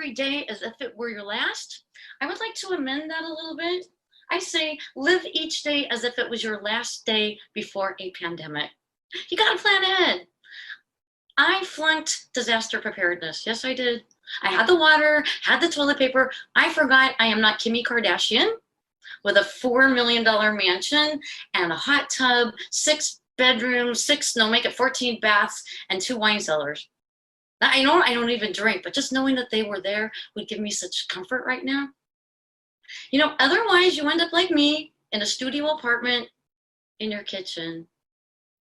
every day as if it were your last. I would like to amend that a little bit. I say, live each day as if it was your last day before a pandemic. You gotta plan ahead. I flunked disaster preparedness. Yes, I did. I had the water, had the toilet paper. I forgot I am not Kimi Kardashian with a $4 million mansion and a hot tub, 6 bedrooms, 14 baths, and 2 wine cellars. Now, I know I don't even drink, but just knowing that they were there would give me such comfort right now. You know, otherwise you end up like me in a studio apartment in your kitchen.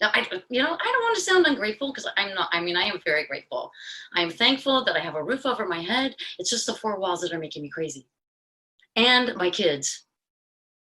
Now, I don't want to sound ungrateful because I'm not. I mean, I am very grateful. I'm thankful that I have a roof over my head. It's just the 4 walls that are making me crazy. And my kids,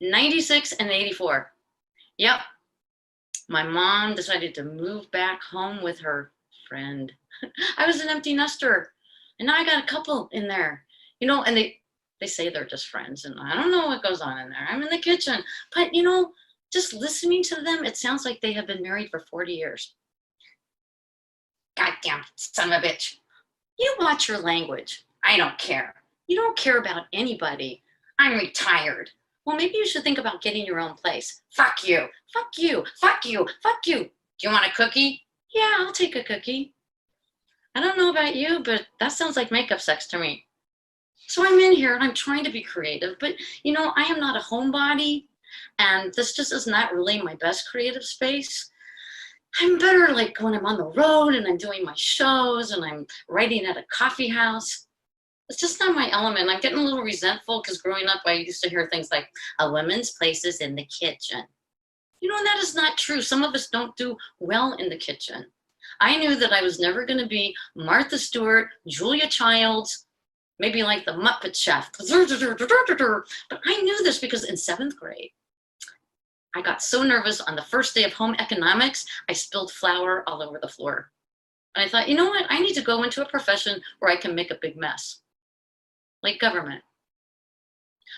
96 and 84. Yep. My mom decided to move back home with her friend. I was an empty nester, and now I got a couple in there, you know, and they say they're just friends, and I don't know what goes on in there. I'm in the kitchen, but you know, just listening to them, it sounds like they have been married for 40 years. Goddamn son of a bitch. You watch your language. I don't care. You don't care about anybody. I'm retired. Well, maybe you should think about getting your own place. Fuck you. Fuck you. Fuck you. Fuck you. Do you want a cookie? Yeah, I'll take a cookie. I don't know about you, but that sounds like makeup sex to me. So I'm in here and I'm trying to be creative, but you know, I am not a homebody, and this just is not really my best creative space. I'm better like when I'm on the road and I'm doing my shows and I'm writing at a coffee house. It's just not my element. I'm getting a little resentful because growing up, I used to hear things like, a woman's place is in the kitchen. You know, and that is not true. Some of us don't do well in the kitchen. I knew that I was never going to be Martha Stewart, Julia Childs, maybe like the Muppet Chef. But I knew this because in 7th grade, I got so nervous on the first day of home economics, I spilled flour all over the floor. And I thought, you know what? I need to go into a profession where I can make a big mess, like government.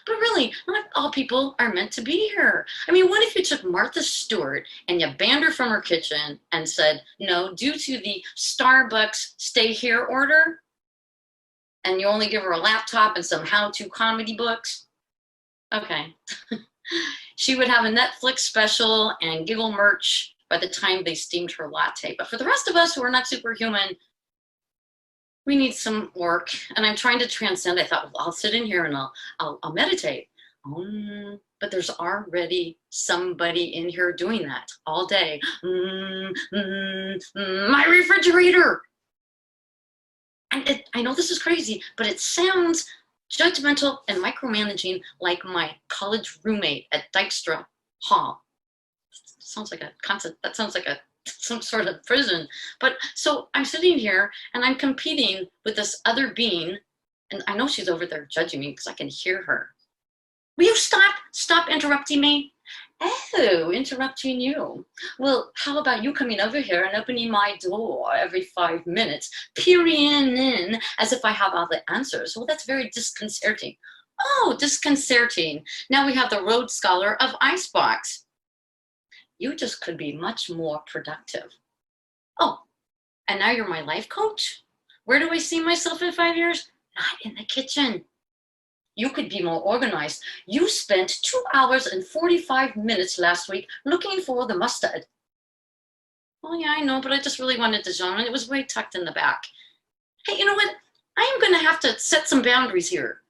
But really, not all people are meant to be here. I mean, what if you took Martha Stewart and you banned her from her kitchen and said, no, due to the Starbucks stay here order, and you only give her a laptop and some how-to comedy books? Okay. She would have a Netflix special and giggle merch by the time they steamed her latte. But for the rest of us who are not superhuman, we need some work. And I'm trying to transcend. I thought, well, I'll sit in here and I'll meditate. But there's already somebody in here doing that all day. My refrigerator. And I know this is crazy, but it sounds judgmental and micromanaging like my college roommate at Dykstra Hall. Sounds like a concept. That sounds like some sort of prison. But so I'm sitting here and I'm competing with this other being, and I know she's over there judging me because I can hear her. Will you stop interrupting me? Oh, interrupting you. Well, how about you coming over here and opening my door every 5 minutes, peering in as if I have all the answers? Well, that's very disconcerting. Oh, disconcerting. Now we have the Rhodes Scholar of Icebox. You just could be much more productive. Oh, and now you're my life coach? Where do I see myself in 5 years? Not in the kitchen. You could be more organized. You spent 2 hours and 45 minutes last week looking for the mustard. Oh yeah, I know, but I just really wanted the genre. It was way tucked in the back. Hey, you know what? I am going to have to set some boundaries here.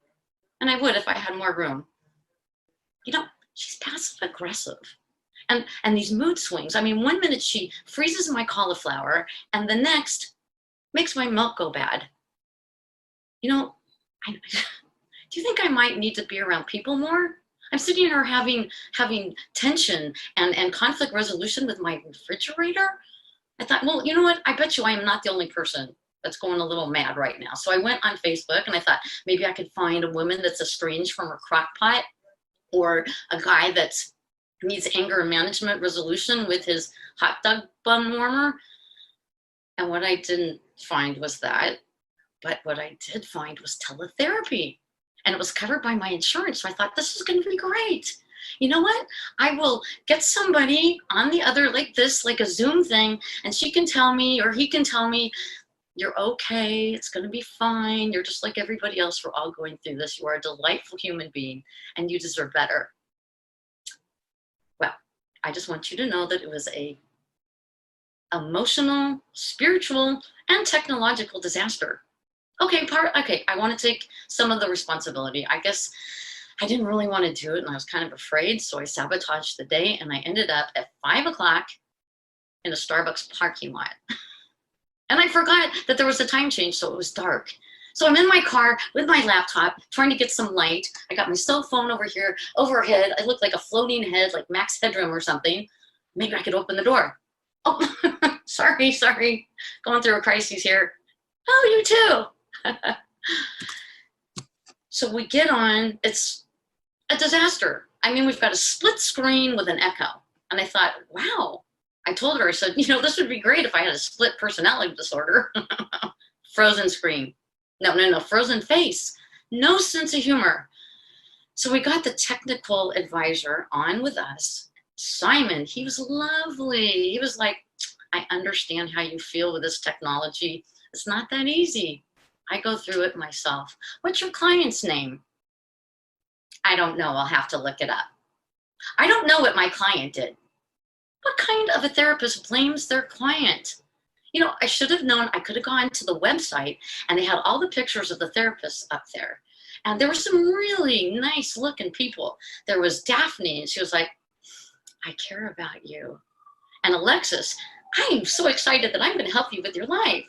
And I would if I had more room. You know, she's passive aggressive. And these mood swings. I mean, 1 minute she freezes my cauliflower and the next makes my milk go bad. You know, do you think I might need to be around people more? I'm sitting here having tension and conflict resolution with my refrigerator. I thought, well, you know what? I bet you I am not the only person that's going a little mad right now. So I went on Facebook and I thought maybe I could find a woman that's estranged from her crock pot, or a guy that needs anger management resolution with his hot dog bun warmer. And what I didn't find was that, but what I did find was teletherapy. And it was covered by my insurance. So I thought, this is going to be great. You know what? I will get somebody on the other, like this, like a Zoom thing, and she can tell me, or he can tell me, You're okay. It's going to be fine. You're just like everybody else. We're all going through this. You are a delightful human being and you deserve better. Well, I just want you to know that it was a emotional, spiritual, and technological disaster. Okay, I want to take some of the responsibility. I guess I didn't really want to do it and I was kind of afraid, so I sabotaged the day and I ended up at 5 o'clock in a Starbucks parking lot. And I forgot that there was a time change, so it was dark. So I'm in my car with my laptop trying to get some light. I got my cell phone over here, overhead. I look like a floating head, like Max Headroom or something. Maybe I could open the door. Oh, sorry. Going through a crisis here. Oh, you too. So we get on, it's a disaster. I mean, we've got a split screen with an echo. And I thought, wow. I told her, I said, this would be great if I had a split personality disorder. Frozen screen. No, frozen face. No sense of humor. So we got the technical advisor on with us. Simon, he was lovely. He was like, I understand how you feel with this technology. It's not that easy. I go through it myself. What's your client's name? I don't know. I'll have to look it up. I don't know what my client did. What kind of a therapist blames their client? I should have known. I could have gone to the website and they had all the pictures of the therapists up there. And there were some really nice looking people. There was Daphne and she was like, I care about you. And Alexis, I am so excited that I'm going to help you with your life.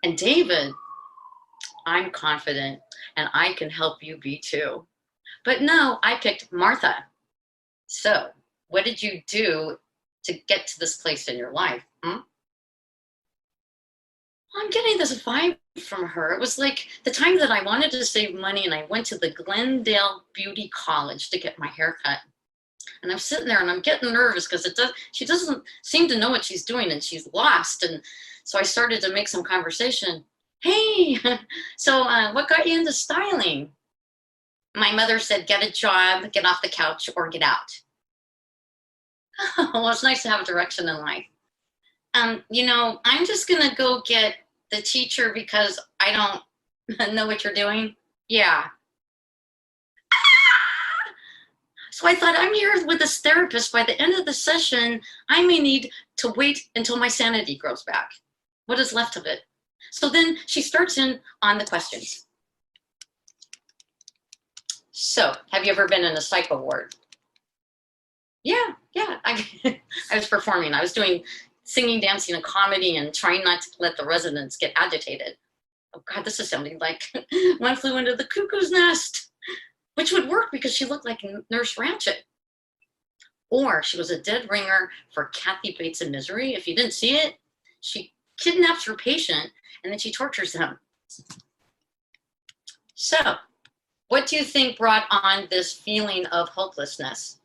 And David, I'm confident and I can help you be too. But no, I picked Martha. So what did you do to get to this place in your life? I'm getting this vibe from her. It was like the time that I wanted to save money and I went to the Glendale Beauty College to get my hair cut. And I'm sitting there and I'm getting nervous because she doesn't seem to know what she's doing and she's lost. And so I started to make some conversation. Hey, so what got you into styling? My mother said, get a job, get off the couch, or get out. Well, it's nice to have a direction in life. I'm just going to go get the teacher because I don't know what you're doing. Yeah. So I thought, I'm here with this therapist. By the end of the session, I may need to wait until my sanity grows back. What is left of it? So then she starts in on the questions. So, have you ever been in a psycho ward? Yeah. I was performing. I was doing singing, dancing, and comedy and trying not to let the residents get agitated. Oh God, this is sounding like One Flew Into the Cuckoo's Nest, which would work because she looked like Nurse Ratched. Or she was a dead ringer for Kathy Bates in Misery. If you didn't see it, she kidnaps her patient and then she tortures them. So, what do you think brought on this feeling of hopelessness?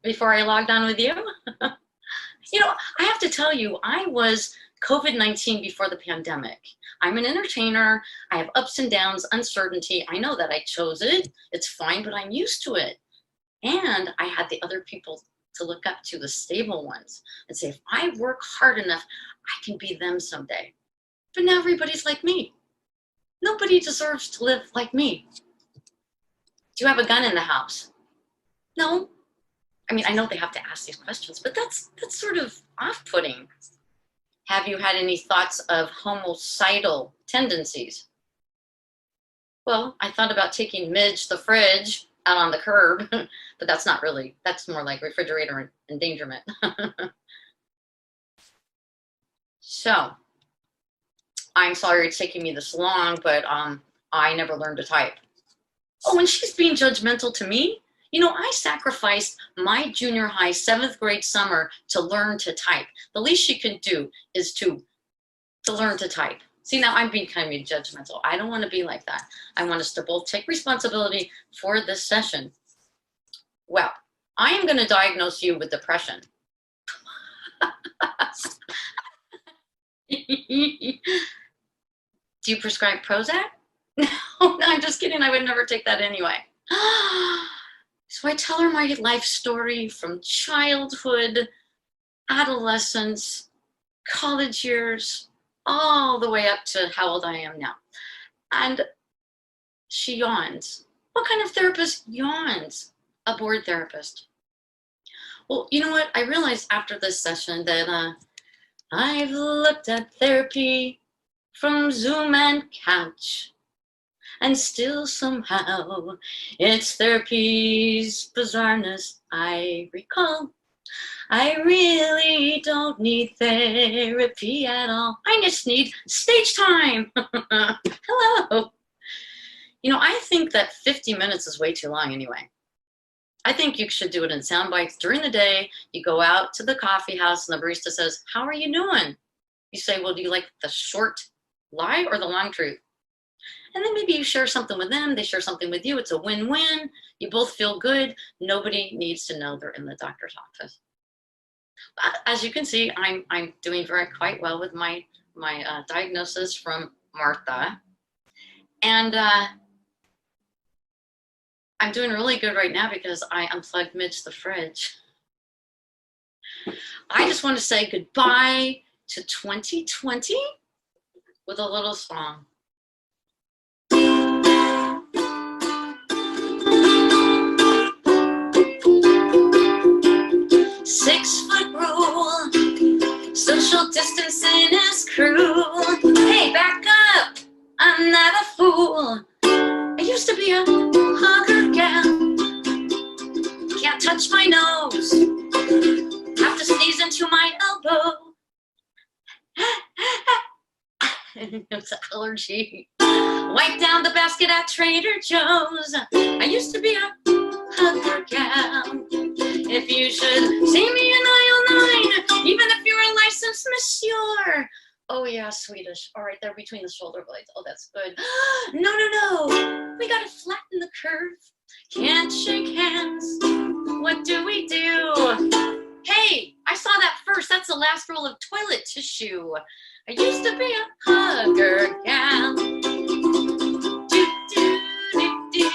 Before I logged on with you? I have to tell you, I was COVID-19 before the pandemic. I'm an entertainer. I have ups and downs, uncertainty. I know that I chose it. It's fine, but I'm used to it. And I had the other people to look up to, the stable ones, and say, if I work hard enough, I can be them someday. But now everybody's like me. Nobody deserves to live like me. Do you have a gun in the house? No. I mean, I know they have to ask these questions, but that's sort of off-putting. Have you had any thoughts of homicidal tendencies? Well, I thought about taking Midge, the fridge, out on the curb, but that's not really, that's more like refrigerator endangerment. So, I'm sorry it's taking me this long, but I never learned to type. Oh, and she's being judgmental to me. I sacrificed my junior high 7th grade summer to learn to type. The least she can do is to learn to type. See, now I'm being kind of judgmental. I don't want to be like that. I want us to both take responsibility for this session. Well, I am going to diagnose you with depression. Do you prescribe Prozac? No, I'm just kidding. I would never take that anyway. So I tell her my life story from childhood, adolescence, college years, all the way up to how old I am now. And she yawns. What kind of therapist yawns? A bored therapist. Well, you know what? I realized after this session that I've looked at therapy from Zoom and couch, and still somehow it's therapy's bizarreness I recall. I really don't need therapy at all. I just need stage time. Hello. You know, I think that 50 minutes is way too long anyway. I think you should do it in sound bites during the day. You go out to the coffee house and the barista says, how are you doing? You say, well, do you like the short lie or the long truth? And then maybe you share something with them. They share something with you. It's a win-win. You both feel good. Nobody needs to know they're in the doctor's office. As you can see, I'm doing quite well with my diagnosis from Martha. And I'm doing really good right now because I unplugged Midge the fridge. I just want to say goodbye to 2020 with a little song. 6-foot rule, social distancing is cruel. Hey, back up, I'm not a fool. I used to be a hugger gal. Can't touch my nose, have to sneeze into my elbow. It's an allergy. Wipe down the basket at Trader Joe's. I used to be a hugger gal. If you should see me in aisle 9, even if you're a licensed monsieur. Oh yeah, Swedish. All right, they're between the shoulder blades. Oh, that's good. No, no, no. We gotta flatten the curve. Can't shake hands. What do we do? Hey, I saw that first. That's the last roll of toilet tissue. I used to be a hugger gal. Do, do, do, do.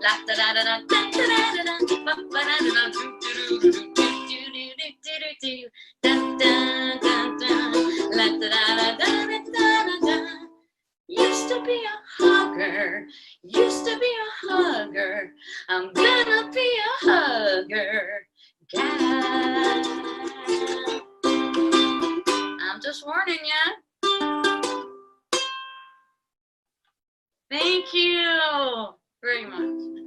La da da da da da da da da. Ba ba da da da. Do do do do do do do. Da da da da. La da da da da da da. Used to be a hugger. Used to be a hugger. I'm gonna be a hugger gal. I'm just warning ya. Thank you very much.